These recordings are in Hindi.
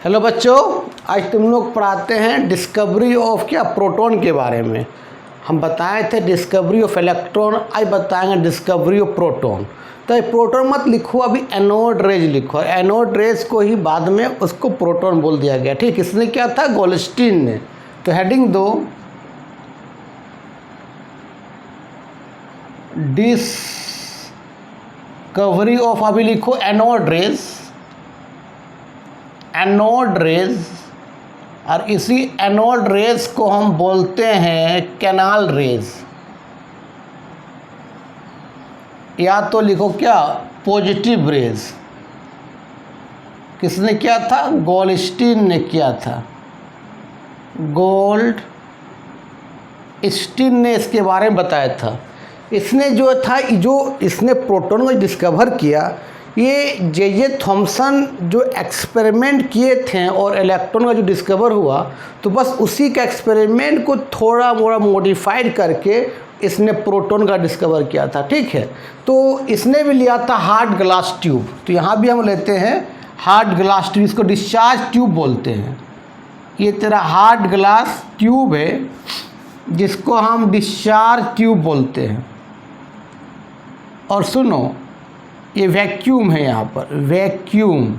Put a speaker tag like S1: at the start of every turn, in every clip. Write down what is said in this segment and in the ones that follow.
S1: हेलो बच्चों, आज तुम लोग पढ़ाते हैं डिस्कवरी ऑफ क्या प्रोटॉन के बारे में। हम बताए थे डिस्कवरी ऑफ इलेक्ट्रॉन, आज बताएंगे डिस्कवरी ऑफ प्रोटॉन। तो ये प्रोटॉन मत लिखो, अभी एनोड रेज लिखो। एनोड रेज को ही बाद में उसको प्रोटॉन बोल दिया गया। ठीक, इसने क्या था, गोल्डस्टीन ने। तो हेडिंग दो, डिस्कवरी ऑफ, अभी लिखो एनोड रेज। एनोड रेज, और इसी एनोड रेज को हम बोलते हैं कैनाल रेज, या तो लिखो क्या, पॉजिटिव रेज। किसने किया था, गोल्डस्टीन ने किया था। गोल्डस्टीन ने इसके बारे में बताया था। इसने जो था, जो इसने प्रोटॉन को डिस्कवर किया, ये जे थॉमसन जो एक्सपेरिमेंट किए थे और इलेक्ट्रॉन का जो डिस्कवर हुआ, तो बस उसी का एक्सपेरिमेंट को थोड़ा मोड़ा मॉडिफाइड करके इसने प्रोटॉन का डिस्कवर किया था। ठीक है, तो इसने भी लिया था हार्ड ग्लास ट्यूब। तो यहाँ भी हम लेते हैं हार्ड ग्लास ट्यूब, इसको डिस्चार्ज ट्यूब बोलते हैं। ये तेरा हार्ड ग्लास ट्यूब है जिसको हम डिस्चार्ज ट्यूब बोलते हैं। और सुनो, ये वैक्यूम है, यहाँ पर वैक्यूम।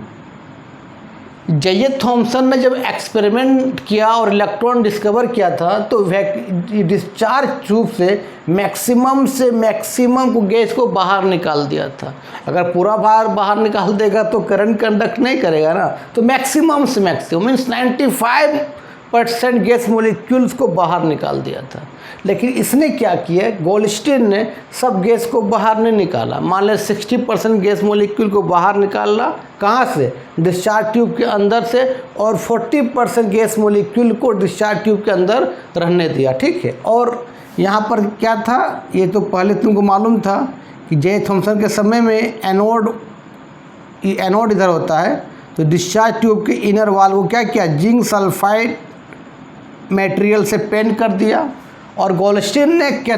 S1: जे थॉमसन ने जब एक्सपेरिमेंट किया और इलेक्ट्रॉन डिस्कवर किया था, तो डिस्चार्ज ट्यूब से मैक्सिमम को गैस को बाहर निकाल दिया था। अगर पूरा बाहर निकाल देगा तो करंट कंडक्ट नहीं करेगा ना। तो मैक्सिमम से मैक्सिमम मीन्स 95% गैस मोलिक्यूल्स को बाहर निकाल दिया था। लेकिन इसने क्या किया, गोल्डस्टीन ने सब गैस को बाहर नहीं निकाला। मान लें 60% गैस मोलिक्यूल को बाहर निकाला, कहाँ से, डिस्चार्ज ट्यूब के अंदर से, और 40% गैस मोलिक्यूल को डिस्चार्ज ट्यूब के अंदर रहने दिया। ठीक है, और यहाँ पर क्या था, ये तो पहले तुमको मालूम था कि जे थॉमसन के समय में एनोड इधर होता है। तो डिस्चार्ज ट्यूब के इनर वॉल को क्या किया, जिंक सल्फाइड मटेरियल से पेंट कर दिया। और गोल्डस्टीन ने क्या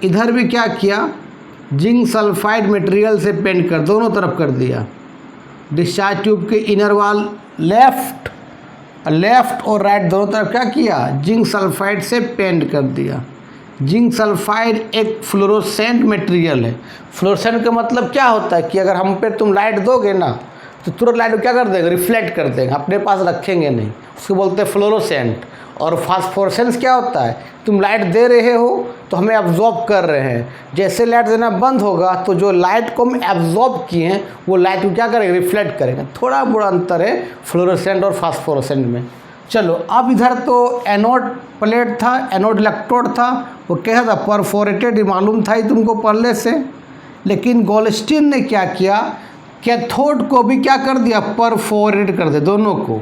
S1: इधर भी क्या किया, जिंक सल्फाइड मटेरियल से पेंट कर, दोनों तरफ कर दिया। डिस्चार्ज ट्यूब के इनर वॉल लेफ्ट और राइट दोनों तरफ क्या किया, जिंक सल्फाइड से पेंट कर दिया। जिंक सल्फाइड एक फ्लोरोसेंट मटेरियल है। फ्लोरोसेंट का मतलब क्या होता है कि अगर हम पे तुम लाइट दोगे ना, तो तुरंत लाइट क्या कर देंगे, रिफ्लेक्ट कर देंगे, अपने पास रखेंगे नहीं। उसको बोलते हैं फ्लोरोसेंट। और फास्फोरेसेंस क्या होता है, तुम लाइट दे रहे हो तो हमें एब्जॉर्ब कर रहे हैं। जैसे लाइट देना बंद होगा तो जो लाइट को हम एब्जॉर्ब किए हैं वो लाइट को क्या करेंगे, रिफ्लेक्ट करेंगे। थोड़ा बड़ा अंतर है फ्लोरोसेंट और फास्फोरेसेंट में। चलो, अब इधर तो एनोड प्लेट था, एनोड इलेक्ट्रोड था, वो क्या था, परफोरेटेड, मालूम था ही तुमको पहले से। लेकिन गोल्डस्टीन ने क्या किया, कैथोड को भी क्या कर दिया, परफोरेट कर दिया। दोनों को,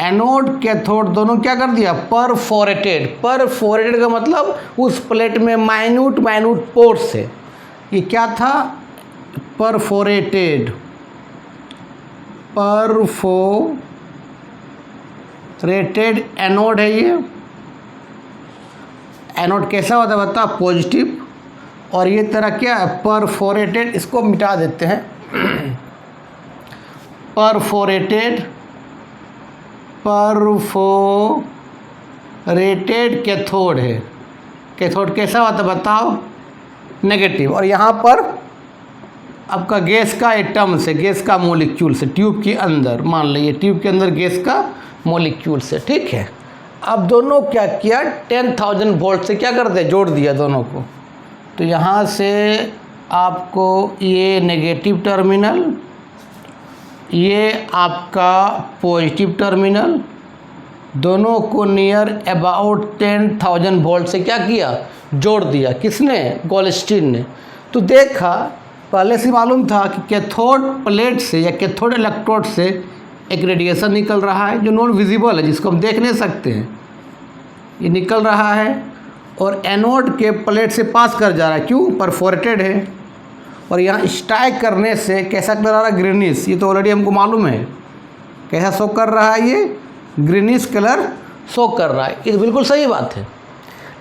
S1: एनोड कैथोड दोनों क्या कर दिया, परफोरेटेड। परफोरेटेड का मतलब उस प्लेट में माइन्यूट पोर्स है। ये क्या था, परफोरेटेड एनोड है। ये एनोड कैसा होता है बता, पॉजिटिव। और ये तरह क्या है, परफोरेटेड। इसको मिटा देते हैं, परफोरेटेड कैथोड है। कैथोड कैसा होता है बताओ, नेगेटिव। और यहाँ पर आपका गैस का एटम से, गैस का मोलिक्यूल से, ट्यूब के अंदर, मान लीजिए ट्यूब के अंदर गैस का मोलिक्यूल से। ठीक है, अब दोनों क्या किया, 10,000 वोल्ट से क्या कर दे, जोड़ दिया दोनों को। तो यहाँ से आपको ये नेगेटिव टर्मिनल, ये आपका पॉजिटिव टर्मिनल, दोनों को नियर अबाउट 10,000 वोल्ट से क्या किया, जोड़ दिया। किसने, गोल्डस्टीन ने। तो देखा, पहले से मालूम था कि कैथोड प्लेट से या कैथोड इलेक्ट्रोड से एक रेडिएशन निकल रहा है जो नॉन विजिबल है, जिसको हम देख नहीं सकते हैं। ये निकल रहा है और एनोड के प्लेट से पास कर जा रहा है। क्यों, परफोरेटेड है। और यहाँ स्ट्राइक करने से कैसा कलर आ रहा है, ग्रीनिश। ये तो ऑलरेडी हमको मालूम है। कैसा शो कर रहा है, ये ग्रीनिश कलर शो कर रहा है। ये तो बिल्कुल सही बात है।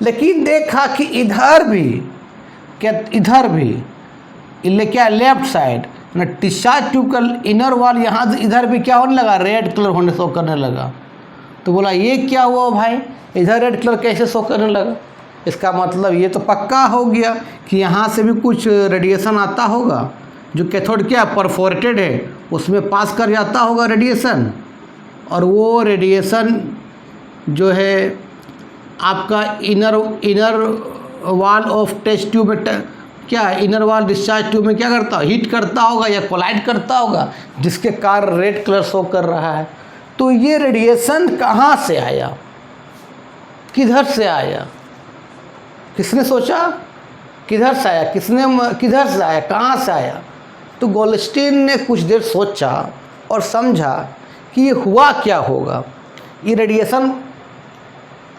S1: लेकिन देखा कि इधर भी क्या, इधर भी क्या, लेफ्ट साइड ना डिस्चार्ज ट्यूब का इनर वॉल यहाँ इधर भी क्या होने लगा, रेड कलर होने शो करने लगा। तो बोला ये क्या हुआ भाई, इधर रेड कलर कैसे शो करने लगा। इसका मतलब ये तो पक्का हो गया कि यहाँ से भी कुछ रेडिएशन आता होगा, जो कैथोड क्या परफोरेटेड है उसमें पास कर जाता होगा रेडिएशन, और वो रेडिएशन जो है आपका inner wall of test tube में क्या इनर वॉल डिस्चार्ज ट्यूब में क्या करता हो, हीट करता होगा या कोलाइड करता होगा, जिसके कारण रेड कलर शो कर रहा है। तो ये रेडिएशन कहाँ से आया, किधर से आया, किसने सोचा, किधर से आया, किधर से आया, कहाँ से आया। तो गोल्डस्टीन ने कुछ देर सोचा और समझा कि ये हुआ क्या होगा, ये रेडिएशन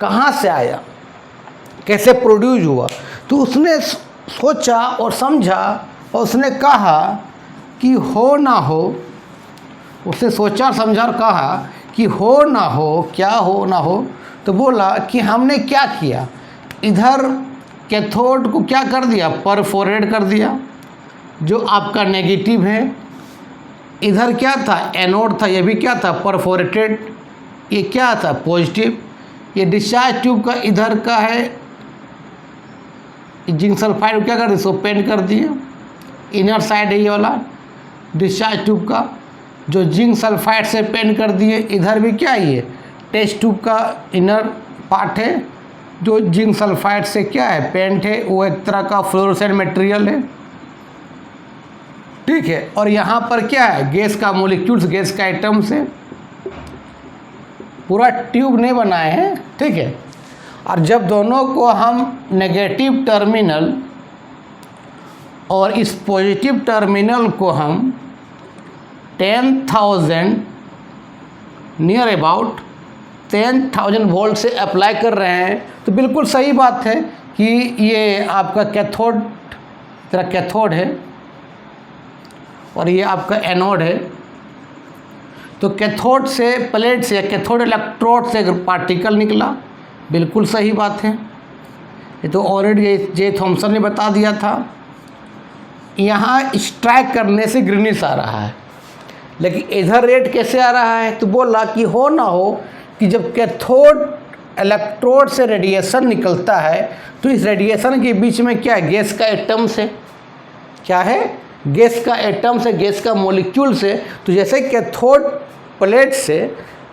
S1: कहाँ से आया, कैसे प्रोड्यूस हुआ। तो उसने सोचा और समझा और उसने कहा कि हो ना हो, उसने सोचा और समझा और कहा कि हो ना हो, क्या हो ना हो। तो बोला कि हमने क्या किया, इधर कैथोड को क्या कर दिया, परफोरेट कर दिया, जो आपका नेगेटिव है। इधर क्या था, एनोड था, ये भी क्या था, परफोरेटेड, ये क्या था, पॉजिटिव। ये डिस्चार्ज ट्यूब का इधर का है जिंक सल्फाइड, क्या कर दिया, सो पेंट कर दिए। इनर साइड है ये वाला डिस्चार्ज ट्यूब का, जो जिंक सल्फाइड से पेंट कर दिए। इधर भी क्या है, ये टेस्ट ट्यूब का इनर पार्ट है, जो जिंक सल्फाइड से क्या है, पेंट है। वो एक तरह का फ्लोरोसेंट मटेरियल है, ठीक है। और यहाँ पर क्या है, गैस का मॉलिक्यूल्स, गैस का आइटम से पूरा ट्यूब नहीं बनाए हैं, ठीक है। और जब दोनों को हम नेगेटिव टर्मिनल और इस पॉजिटिव टर्मिनल को हम 10,000 नियर अबाउट 10,000 वोल्ट से अप्लाई कर रहे हैं, तो बिल्कुल सही बात है कि ये आपका कैथोड, तेरा कैथोड है और ये आपका एनोड है। तो कैथोड से प्लेट से, कैथोड इलेक्ट्रोड से अगर पार्टिकल निकला, बिल्कुल सही बात है। ये तो ऑलरेडी जे थॉमसन ने बता दिया था। यहाँ स्ट्राइक करने से ग्रीनिश आ रहा है, लेकिन इधर रेड कैसे आ रहा है। तो बोला कि हो ना हो कि जब कैथोड इलेक्ट्रोड से रेडिएशन निकलता है, तो इस रेडिएशन के बीच में क्या है, गैस का एटम्स है, क्या है, गैस का एटम्स है, गैस का मॉलिक्यूल से। तो जैसे कैथोड प्लेट से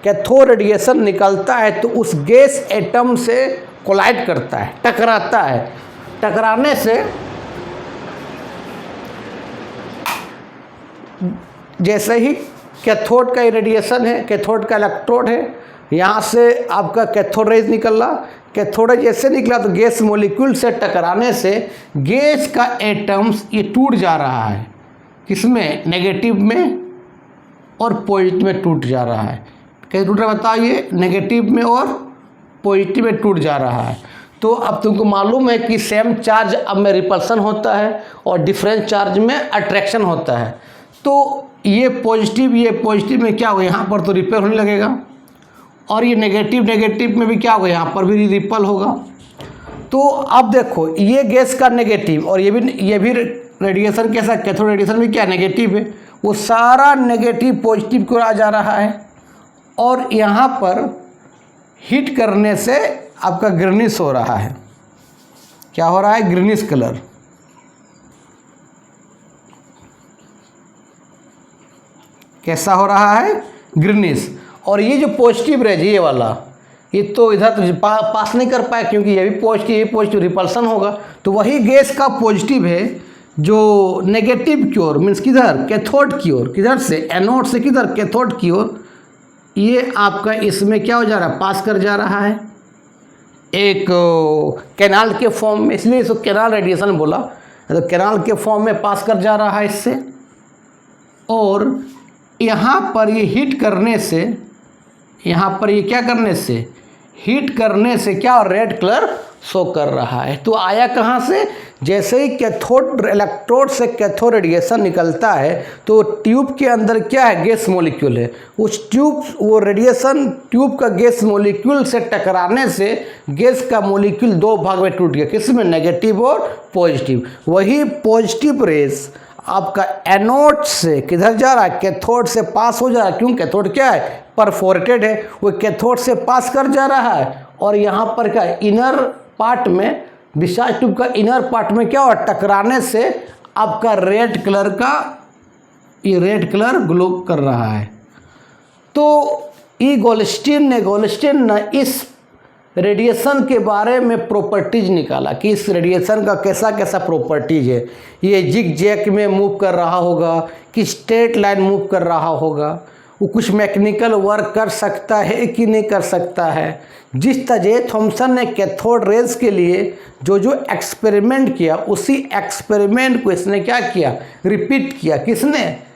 S1: कैथोड रेडिएशन निकलता है, तो उस गैस एटम से कोलाइड करता है, टकराता है। टकराने से जैसे ही कैथोड का रेडिएशन है, कैथोड का इलेक्ट्रोड है, यहाँ से आपका कैथोड रेज निकला, कैथोड रेज जैसे निकला तो गैस मॉलिक्यूल से टकराने से गैस का एटम्स ये टूट जा रहा है, किसमें, नेगेटिव में और पॉजिटिव में टूट जा रहा है। कैसे टूट रहा है बताइए, नेगेटिव में और पॉजिटिव में टूट जा रहा है। तो अब तुमको मालूम है कि सेम चार्ज अब में रिपल्सन होता है और डिफरेंट चार्ज में अट्रैक्शन होता है। तो ये पॉजिटिव में क्या होगा, यहाँ पर तो रिपेल होने लगेगा, और ये नेगेटिव में भी क्या होगा, यहाँ पर भी रिपल होगा। तो अब देखो, ये गैस का नेगेटिव और ये भी रेडिएशन कैसा, कैथोड रेडिएशन भी क्या नेगेटिव है, वो सारा नेगेटिव पॉजिटिव को आ जा रहा है, और यहाँ पर हीट करने से आपका ग्रीनिश हो रहा है। क्या हो रहा है, ग्रीनिश कलर। कैसा हो रहा है, ग्रीनिश। और ये जो पॉजिटिव रेज, ये वाला, ये तो इधर तो पास नहीं कर पाए, क्योंकि ये भी पॉजिटिव रिपल्सन होगा। तो वही गैस का पॉजिटिव है जो नेगेटिव की ओर, मीन्स किधर, कैथोड की ओर, किधर से, एनोड से किधर, कैथोड की ओर, ये आपका इसमें क्या हो जा रहा है, पास कर जा रहा है एक कैनाल के फॉर्म में, इसलिए इसको कैनाल रेडिएशन बोला। तो कैनाल के फॉर्म में पास कर जा रहा है इससे, और यहाँ पर ये हीट करने से, यहाँ पर ये क्या करने से, हीट करने से क्या, रेड कलर शो कर रहा है। तो आया कहाँ से, जैसे ही कैथोड इलेक्ट्रोड से कैथोड रेडिएशन निकलता है, तो ट्यूब के अंदर क्या है, गैस मॉलिक्यूल है। उस ट्यूब, वो रेडिएशन ट्यूब का गैस मॉलिक्यूल से टकराने से गैस का मॉलिक्यूल दो भाग में टूट गया, किसमें, नेगेटिव और पॉजिटिव। वही पॉजिटिव रेज आपका एनोड से किधर जा रहा है, कैथोड से पास हो जा रहा है। क्यों, कैथोड क्या है, परफोरेटेड है, वो कैथोड से पास कर जा रहा है। और यहाँ पर क्या इनर पार्ट में, डिस्चार्ज ट्यूब का इनर पार्ट में क्या हुआ, टकराने से आपका रेड कलर का, ये रेड कलर ग्लो कर रहा है। तो गोल्डस्टीन ने इस रेडिएशन के बारे में प्रॉपर्टीज निकाला कि इस रेडिएशन का कैसा कैसा प्रॉपर्टीज है। ये जिग जैग में मूव कर रहा होगा कि स्ट्रेट लाइन मूव कर रहा होगा, वो कुछ मैकेनिकल वर्क कर सकता है कि नहीं कर सकता है। जिस तरह थॉमसन ने कैथोड रेज के लिए जो जो एक्सपेरिमेंट किया, उसी एक्सपेरिमेंट को इसने क्या किया, रिपीट किया। किसने,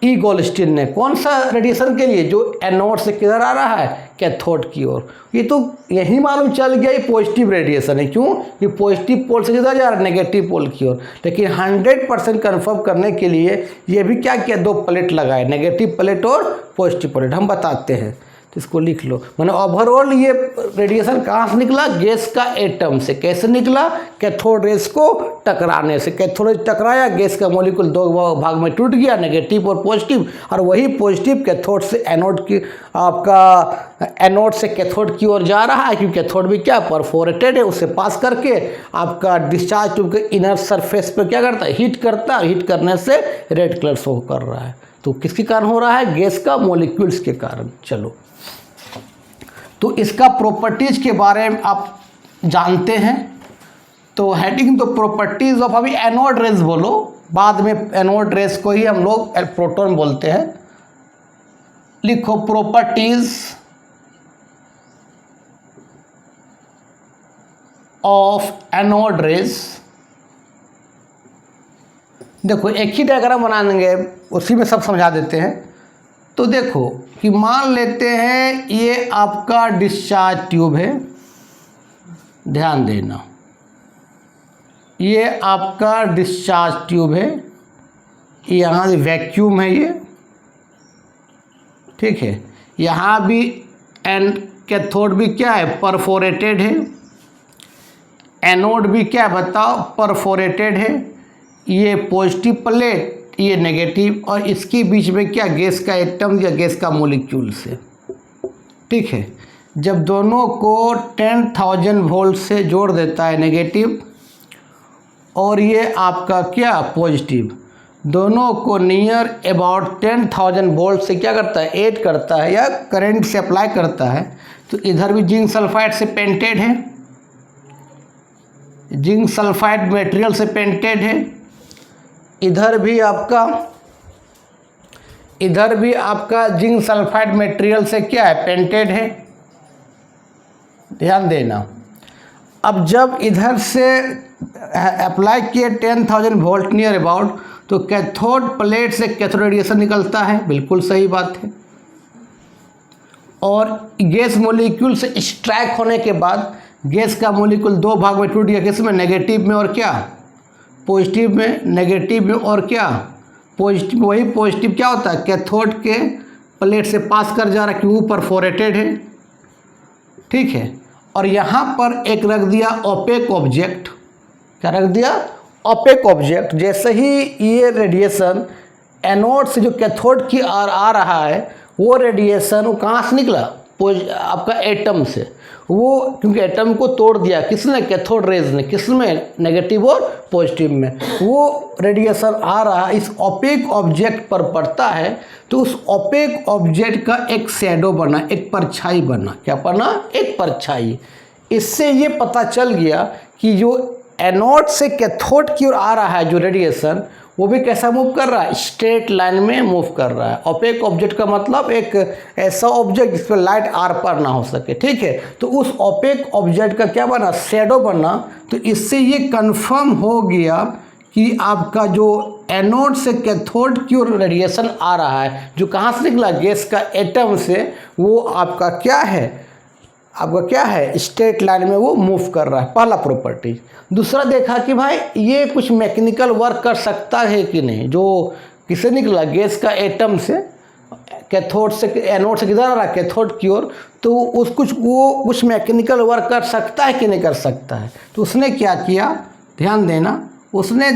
S1: गोल्डस्टीन ने। कौन सा रेडिएशन के लिए, जो एनोड से किधर आ रहा है, कैथोड की ओर। ये तो यही मालूम चल गया ये पॉजिटिव रेडिएशन है। क्यों, ये पॉजिटिव पोल से किधर जा रहा है, नेगेटिव पोल की ओर। लेकिन 100% कन्फर्म करने के लिए ये भी क्या किया, 2 प्लेट लगाए, नेगेटिव प्लेट और पॉजिटिव प्लेट। हम बताते हैं, तो इसको लिख लो। मैंने ओवरऑल ये रेडिएशन कहाँ से निकला, गैस का एटम से। कैसे निकला, कैथोड रेज को टकराने से। कैथोड रेज टकराया, गैस का मॉलिक्यूल 2 भाग में टूट गया, नेगेटिव और पॉजिटिव। और वही पॉजिटिव कैथोड से एनोड की, आपका एनोड से कैथोड की ओर जा रहा है, क्योंकि कैथोड भी क्या परफोरेटेड है, उससे पास करके आपका डिस्चार्ज ट्यूब के इनर सरफेस पर क्या करता है, हीट करता है। हीट करने से रेड कलर शो कर रहा है। तो किसके कारण हो रहा है, गैस का मॉलिक्यूल्स के कारण। चलो, तो इसका प्रॉपर्टीज के बारे में आप जानते हैं। तो हेडिंग तो प्रॉपर्टीज ऑफ, अभी एनोड रेज बोलो, बाद में एनोड रेज को ही हम लोग प्रोटॉन बोलते हैं। लिखो प्रॉपर्टीज ऑफ एनोड रेज। देखो एक ही डायग्राम बना देंगे, उसी में सब समझा देते हैं। तो देखो कि मान लेते हैं ये आपका डिस्चार्ज ट्यूब है, ध्यान देना, ये आपका डिस्चार्ज ट्यूब है, यहाँ वैक्यूम है ये, ठीक है। यहाँ भी एंड कैथोड भी क्या है, परफोरेटेड है। एनोड भी क्या बताओ, परफोरेटेड है। ये पॉजिटिव प्लेट, ये नेगेटिव, और इसके बीच में क्या, गैस का एटम या गैस का मॉलिक्यूल्स है, ठीक है। जब दोनों को 10,000 वोल्ट से जोड़ देता है नेगेटिव, और ये आपका क्या पॉजिटिव, दोनों को नियर अबाउट 10,000 वोल्ट से क्या करता है, ऐड करता है या करंट से अप्लाई करता है। तो इधर भी जिंक सल्फाइड से पेंटेड है, जिंक सल्फाइड मटेरियल से पेंटेड है। इधर भी आपका जिंक सल्फाइड मटेरियल से क्या है, पेंटेड है। ध्यान देना, अब जब इधर से अप्लाई किए 10,000 वोल्ट नियर अबाउट, तो कैथोड प्लेट से कैथोड रेडिएशन निकलता है, बिल्कुल सही बात है। और गैस मॉलिक्यूल से स्ट्राइक होने के बाद गैस का मॉलिक्यूल 2 भाग में टूट गया, किसमें, नेगेटिव में और क्या, पॉजिटिव में। नेगेटिव में और क्या, पॉजिटिव। वही पॉजिटिव क्या होता है, कैथोड के प्लेट से पास कर जा रहा है, क्यों, परफोरेटेड है, ठीक है। और यहाँ पर एक रख दिया ओपेक ऑब्जेक्ट, क्या रख दिया, ओपेक ऑब्जेक्ट। जैसे ही ये रेडिएशन एनोड से जो कैथोड की ओर आ रहा है, वो रेडिएशन वो कहाँ से निकला, आपका एटम से। वो क्योंकि एटम को तोड़ दिया किसने, कैथोड रेज ने, किसमें, नेगेटिव और पॉजिटिव में। वो रेडिएशन आ रहा इस ओपेक ऑब्जेक्ट पर पड़ता है, तो उस ओपेक ऑब्जेक्ट का एक शैडो बना, एक परछाई बना। क्या बना, एक परछाई। इससे ये पता चल गया कि जो एनोड से कैथोड की ओर आ रहा है जो रेडिएशन, वो भी कैसा मूव कर रहा है, स्ट्रेट लाइन में मूव कर रहा है। ओपेक ऑब्जेक्ट का मतलब एक ऐसा ऑब्जेक्ट जिस पर लाइट आर पार ना हो सके, ठीक है। तो उस ओपेक ऑब्जेक्ट का क्या बना, शैडो बना। तो इससे ये कंफर्म हो गया कि आपका जो एनोड से कैथोड की ओर रेडिएशन आ रहा है, जो कहाँ से निकला, गैस का एटम से, वो आपका क्या है, आपका क्या है, स्ट्रेट लाइन में वो मूव कर रहा है, पहला प्रॉपर्टी। दूसरा देखा कि भाई ये कुछ मैकेनिकल वर्क कर सकता है कि नहीं, जो किससे निकला, गैस का एटम से, कैथोड से, एनोड से किधर आ रहा है, कैथोड की ओर। तो वो कुछ मैकेनिकल वर्क कर सकता है कि नहीं कर सकता है। तो उसने क्या किया, ध्यान देना, उसने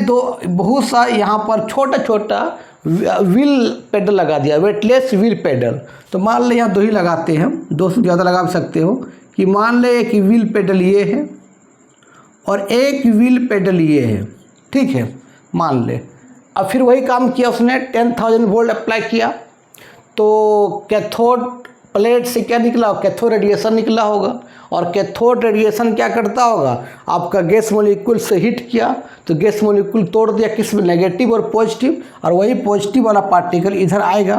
S1: बहुत सा यहाँ पर छोटा छोटा व्हील पेडल लगा दिया, वेटलेस व्हील पेडल। तो मान ले यहाँ 2 ही लगाते हैं हम, 2 से ज़्यादा लगा सकते हो कि मान ले एक व्हील पेडल ये है और एक व्हील पेडल ये है, ठीक है, मान ले। अब फिर वही काम किया उसने, 10,000 वोल्ट अप्लाई किया तो कैथोड प्लेट से क्या निकला, कैथोड रेडिएशन निकला होगा। और कैथोड रेडिएशन क्या करता होगा, आपका गैस मॉलिक्यूल से हिट किया तो गैस मॉलिक्यूल तोड़ दिया किस में, नेगेटिव और पॉजिटिव, और वही पॉजिटिव वाला पार्टिकल इधर आएगा,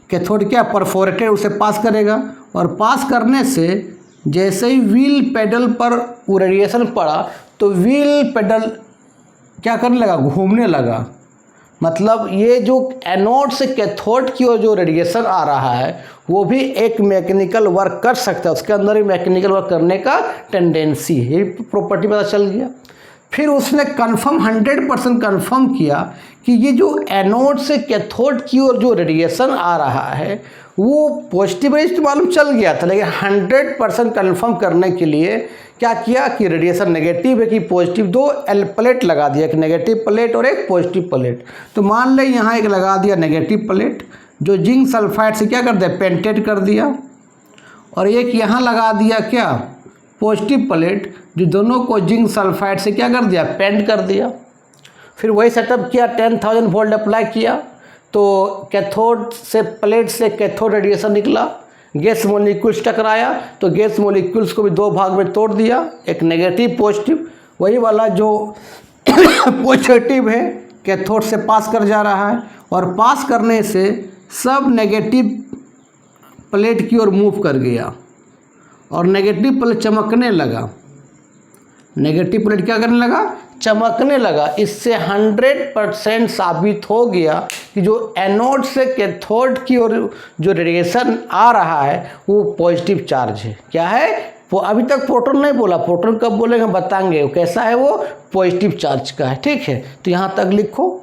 S1: कैथोड क्या परफोरेटेड उसे पास करेगा, और पास करने से जैसे ही व्हील पेडल पर वो रेडिएशन पड़ा तो व्हील पेडल क्या करने लगा, घूमने लगा। मतलब ये जो एनोड से कैथोड की ओर जो रेडिएशन आ रहा है वो भी एक मैकेनिकल वर्क कर सकता है, उसके अंदर ही मैकेनिकल वर्क करने का टेंडेंसी है, ये प्रॉपर्टी पता चल गया। फिर उसने कंफर्म 100% कंफर्म किया कि ये जो एनोड से कैथोड की ओर जो रेडिएशन आ रहा है वो पॉजिटिव रेज तो मालूम चल गया था, लेकिन 100% कंफर्म करने के लिए क्या किया कि रेडिएशन नेगेटिव है कि पॉजिटिव, 2 प्लेट लगा दिया, एक नेगेटिव प्लेट और एक पॉजिटिव प्लेट। तो मान ले यहाँ एक लगा दिया नेगेटिव प्लेट जो जिंक सल्फाइड से क्या कर दिया, पेंटेड कर दिया, और एक यहाँ लगा दिया क्या, पॉजिटिव प्लेट जो दोनों को जिंक सल्फाइड से क्या कर दिया, पेंट कर दिया। फिर वही सेटअप किया, 10,000 वोल्ट अप्लाई किया तो कैथोड से प्लेट से कैथोड रेडिएशन निकला, गैस मॉलिक्यूल्स टकराया तो गैस मॉलिक्यूल्स को भी 2 भाग में तोड़ दिया, एक नेगेटिव पॉजिटिव, वही वाला जो पॉजिटिव है कैथोड से पास कर जा रहा है, और पास करने से सब नेगेटिव प्लेट की ओर मूव कर गया और नेगेटिव प्लेट चमकने लगा, नेगेटिव प्लेट क्या करने लगा, चमकने लगा। इससे 100% साबित हो गया कि जो एनोड से कैथोड की ओर जो रेडिएशन आ रहा है वो पॉजिटिव चार्ज है। क्या है वो, अभी तक प्रोटॉन नहीं बोला, प्रोटॉन कब बोलेंगे बताएंगे, वो कैसा है, वो पॉजिटिव चार्ज का है, ठीक है। तो यहाँ तक लिखो।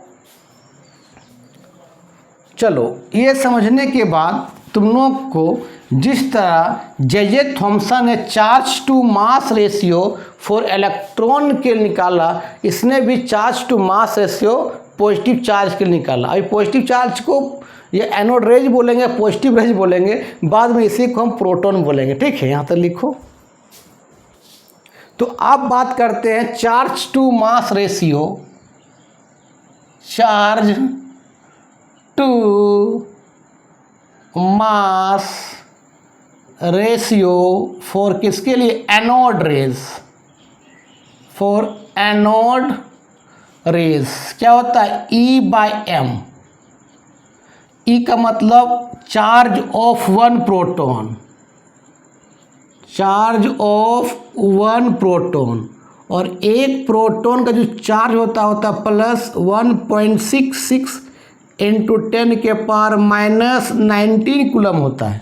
S1: चलो ये समझने के बाद तुम लोग को जिस तरह जे थॉमसन ने charge to mass ratio for electron के निकाला, इसने भी charge to mass ratio positive charge के निकाला। अभी पॉजिटिव चार्ज को ये एनोड रेज बोलेंगे, पॉजिटिव रेज बोलेंगे, बाद में इसी को हम प्रोटॉन बोलेंगे, ठीक है। यहाँ तक लिखो। तो अब बात करते हैं charge to mass ratio, charge to mass ratio for किसके लिए, anode rays, for anode rays क्या होता है, E/m। E का मतलब charge of 1 proton, charge of 1 proton, और एक प्रोटॉन का जो चार्ज होता है प्लस 1.66 इंटू 10 के पावर -19 कूलम होता है,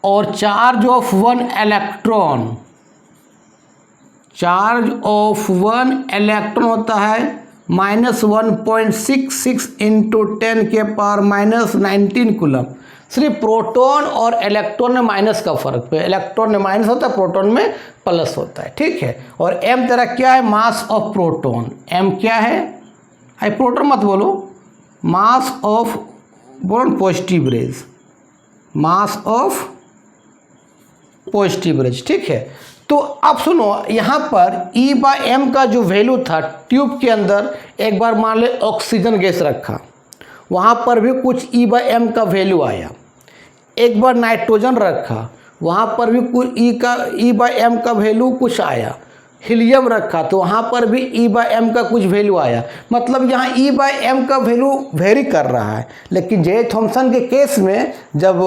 S1: और charge of 1 electron, charge of 1 electron होता है -1.66 इंटू 10 के पावर -19 कूलम। सिर्फ प्रोटॉन और इलेक्ट्रॉन में माइनस का फर्क है, इलेक्ट्रॉन में माइनस होता है, प्रोटॉन में प्लस होता है, ठीक है। और m तेरा क्या है, मास ऑफ प्रोटॉन, m क्या है, आई प्रोटॉन मत बोलो, मास ऑफ बोलो positive raise, mass of positive raise, ठीक है। तो अब सुनो यहाँ पर E/m का जो वैल्यू था ट्यूब के अंदर, एक बार मान ले ऑक्सीजन गैस रखा, वहाँ पर भी कुछ E/m का वैल्यू आया। एक बार नाइट्रोजन रखा, वहाँ पर भी कुछ E/m का वैल्यू कुछ आया। हीलियम रखा तो वहाँ पर भी E/m का कुछ वैल्यू आया। मतलब यहाँ E/m का वैल्यू वेरी कर रहा है। लेकिन जे थॉमसन के केस में जब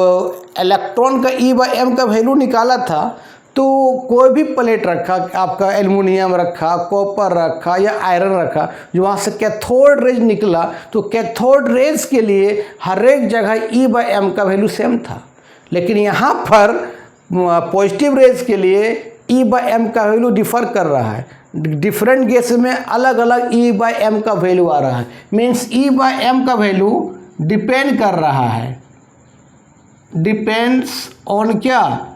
S1: इलेक्ट्रॉन का E/m का वैल्यू निकाला था तो कोई भी प्लेट रखा, आपका एल्युमिनियम रखा, कॉपर रखा या आयरन रखा, जो वहाँ से कैथोड रेज निकला, तो कैथोड रेज के लिए हर एक जगह E/m का वैल्यू सेम था। लेकिन यहाँ पर पॉजिटिव रेज के लिए E/m का वैल्यू डिफर कर रहा है, डिफरेंट गैस में अलग अलग E/m का वैल्यू आ रहा है। मीन्स E/m का वैल्यू डिपेंड कर रहा है, डिपेंड्स ऑन क्या,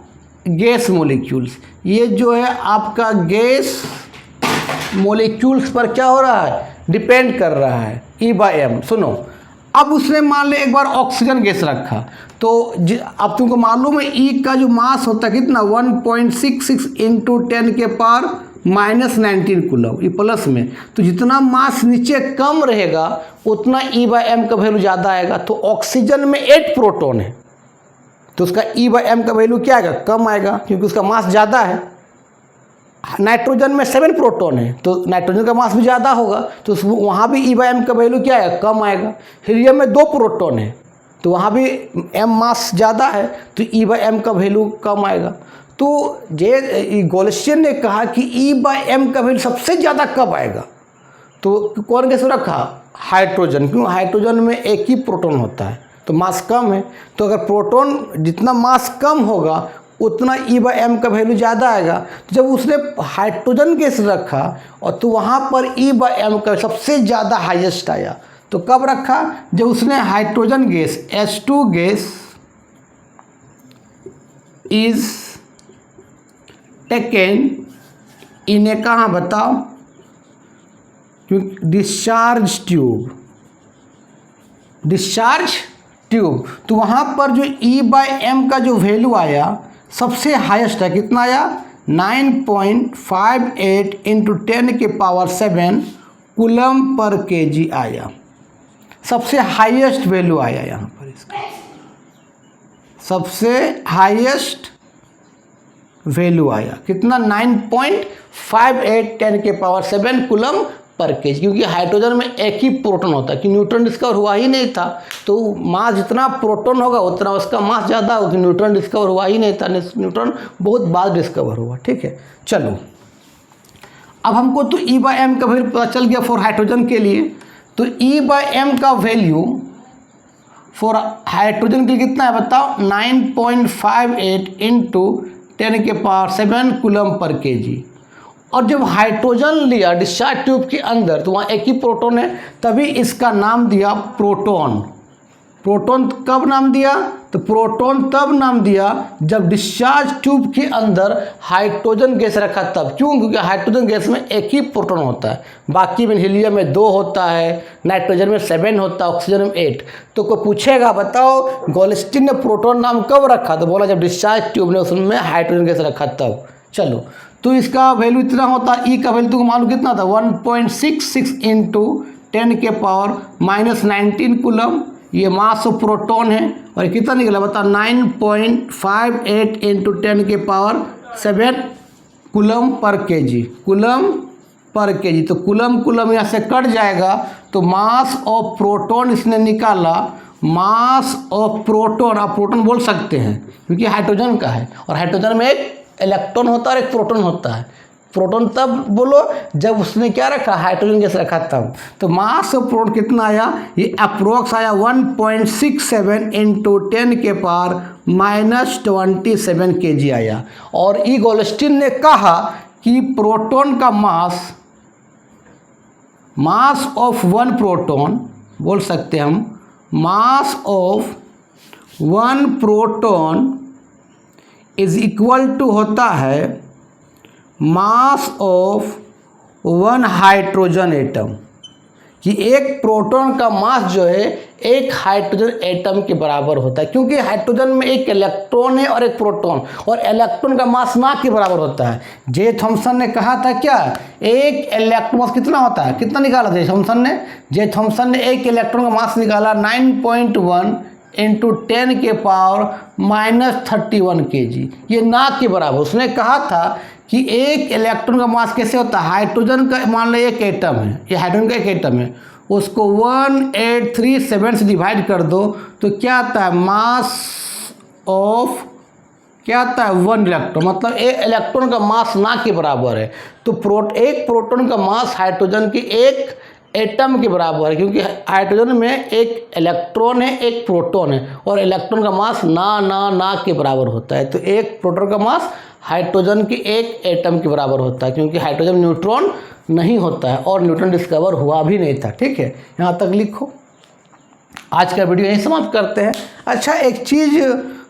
S1: गैस मॉलिक्यूल्स। ये जो है आपका गैस मोलिक्यूल्स पर क्या हो रहा है, डिपेंड कर रहा है, E/m। सुनो, अब उसने मान ले एक बार ऑक्सीजन गैस रखा, तो अब तुमको मालूम है ई का जो मास होता है कितना, 1.66 इंटू 10 के पावर -19 कूलम, ये प्लस में। तो जितना मास नीचे कम रहेगा उतना E/m का वैल्यू ज़्यादा आएगा। तो ऑक्सीजन में 8 प्रोटॉन है तो उसका E/m का वैल्यू क्या आएगा, कम आएगा, क्योंकि उसका मास ज़्यादा है। नाइट्रोजन में 7 प्रोटॉन है तो नाइट्रोजन का मास भी ज़्यादा होगा, तो वहाँ भी E/m का वैल्यू क्या आएगा, कम आएगा। हीलियम में 2 प्रोटॉन है तो वहाँ भी m मास ज़्यादा है तो E/m का वैल्यू कम आएगा। तो जे गोल्स्टिन ने कहा कि E/m का वैल्यू सबसे ज़्यादा कब आएगा, तो कौन गैस रखा, हाइड्रोजन। क्यों, हाइड्रोजन में एक ही प्रोटॉन होता है तो मास कम है। तो अगर प्रोटॉन जितना मास कम होगा उतना E/m का वैल्यू ज़्यादा आएगा। तो जब उसने हाइड्रोजन गैस रखा और तो वहाँ पर E/m का सबसे ज़्यादा हाईएस्ट आया। तो कब रखा, जब उसने hydrogen gas H2 gas is taken in a, कहाँ बताओ, क्योंकि डिस्चार्ज ट्यूब, तो वहाँ पर जो E/m का जो वैल्यू आया सबसे हाईएस्ट है, कितना आया, 9.58 इंटू 10 के पावर 7 कूलम पर kg आया। सबसे हाईएस्ट वैल्यू आया यहाँ पर, इसका सबसे हाईएस्ट वैल्यू आया कितना, 9.58 10 के पावर 7 कूलम पर kg। क्योंकि हाइड्रोजन में एक ही प्रोटॉन होता है कि न्यूट्रॉन डिस्कवर हुआ ही नहीं था, तो मास जितना प्रोटॉन होगा उतना उसका मास ज़्यादा होगा, न्यूट्रॉन डिस्कवर हुआ ही नहीं था, न्यूट्रॉन बहुत बाद डिस्कवर हुआ। ठीक है, चलो अब हमको तो E/m का वैल्यू पता चल गया फॉर हाइड्रोजन के लिए। तो E/m का वैल्यू फॉर हाइड्रोजन के लिए कितना है बताओ, 9.58 इंटू 10 के पावर 7 कूलम पर kg। और जब हाइड्रोजन लिया डिस्चार्ज ट्यूब के अंदर तो वहाँ एक ही प्रोटॉन है, तभी इसका नाम दिया प्रोटॉन। प्रोटॉन कब नाम दिया, तो प्रोटॉन तब नाम दिया जब डिस्चार्ज ट्यूब के अंदर हाइड्रोजन गैस रखा तब। क्यों, क्योंकि हाइड्रोजन गैस में एक ही प्रोटॉन होता है, बाकी में हीलियम में 2 होता है, नाइट्रोजन में 7 होता है, ऑक्सीजन में 8। तो कोई पूछेगा बताओ गोल्स्टिन ने प्रोटॉन नाम कब रखा, तो बोला जब डिस्चार्ज ट्यूब ने उसमें हाइड्रोजन गैस रखा तब। चलो, तो इसका वैल्यू इतना होता, ई का वैल्यू तुमको मालूम कितना था, 1.66 इंटू 10 के पावर -19 कूलम। ये मास ऑफ प्रोटॉन है और कितना निकला बता, 9.58 इंटू 10 के power 7 coulomb per kg, coulomb per kg। तो कूलम यहाँ से कट जाएगा, तो मास ऑफ प्रोटॉन इसने निकाला, मास ऑफ प्रोटॉन, आप प्रोटॉन बोल सकते हैं क्योंकि हाइड्रोजन का है, और हाइड्रोजन में एक इलेक्ट्रॉन होता है और एक प्रोटॉन होता है। प्रोटॉन तब बोलो जब उसने क्या रखा, हाइड्रोजन गैस रखा तब। तो मास ऑफ प्रोटॉन कितना आया, ये अप्रोक्स आया 1.67 इंटू 10 के पावर -27 kg आया। और ई गोल्स्टिन ने कहा कि प्रोटॉन का मास ऑफ 1 प्रोटॉन, बोल सकते हम mass of 1 proton is equal to होता है मास ऑफ 1 हाइड्रोजन एटम, कि एक प्रोटॉन का मास जो है एक हाइड्रोजन एटम के बराबर होता है। क्योंकि हाइड्रोजन में एक इलेक्ट्रॉन है और एक प्रोटॉन, और इलेक्ट्रॉन का मास ना के बराबर होता है। जे थॉम्सन ने कहा था क्या, एक इलेक्ट्रॉन मास कितना होता है, कितना निकाला जे थॉम्सन ने एक इलेक्ट्रॉन का मास निकाला 9.1 इंटू 10 के पावर -31 kg। ये ना के बराबर। उसने कहा था कि एक इलेक्ट्रॉन का मास कैसे होता है, हाइड्रोजन का मान लो एक एटम है, ये हाइड्रोजन का एक एटम है, उसको 1837 से डिवाइड कर दो तो क्या आता है, मास ऑफ क्या आता है 1 इलेक्ट्रॉन, मतलब एक इलेक्ट्रॉन का मास ना के बराबर है। तो एक प्रोटॉन का मास हाइड्रोजन की एक एटम के बराबर है, क्योंकि हाइड्रोजन में एक इलेक्ट्रॉन है एक प्रोटॉन है, और इलेक्ट्रॉन का मास ना के बराबर होता है। तो एक प्रोटॉन का मास हाइड्रोजन की एक एटम के बराबर होता है, क्योंकि हाइड्रोजन न्यूट्रॉन नहीं होता है और न्यूट्रॉन डिस्कवर हुआ भी नहीं था। ठीक है, यहाँ तक लिखो। आज का वीडियो यहीं समाप्त करते हैं। अच्छा, एक चीज़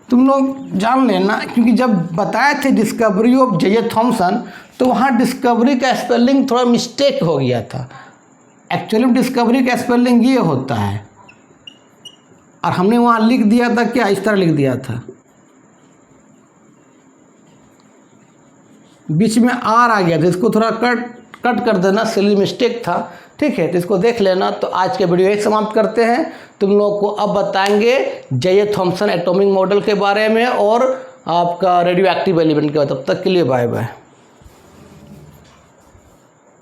S1: तुम लोग जान लेना, क्योंकि जब बताए थे डिस्कवरी ऑफ जे थॉमसन तो वहाँ डिस्कवरी का स्पेलिंग थोड़ा मिस्टेक हो गया था। एक्चुअली डिस्कवरी का स्पेलिंग ये होता है, और हमने वहाँ लिख दिया था क्या, इस तरह लिख दिया था, बीच में आर आ गया था, इसको थोड़ा कट कर देना, सिली मिस्टेक था। ठीक है, तो इसको देख लेना। तो आज के वीडियो यही समाप्त करते हैं। तुम लोग को अब बताएंगे जे थॉमसन एटॉमिक मॉडल के बारे में और आपका रेडियो एक्टिव एलिमेंट के बारे में। तब तक के लिए बाय बाय।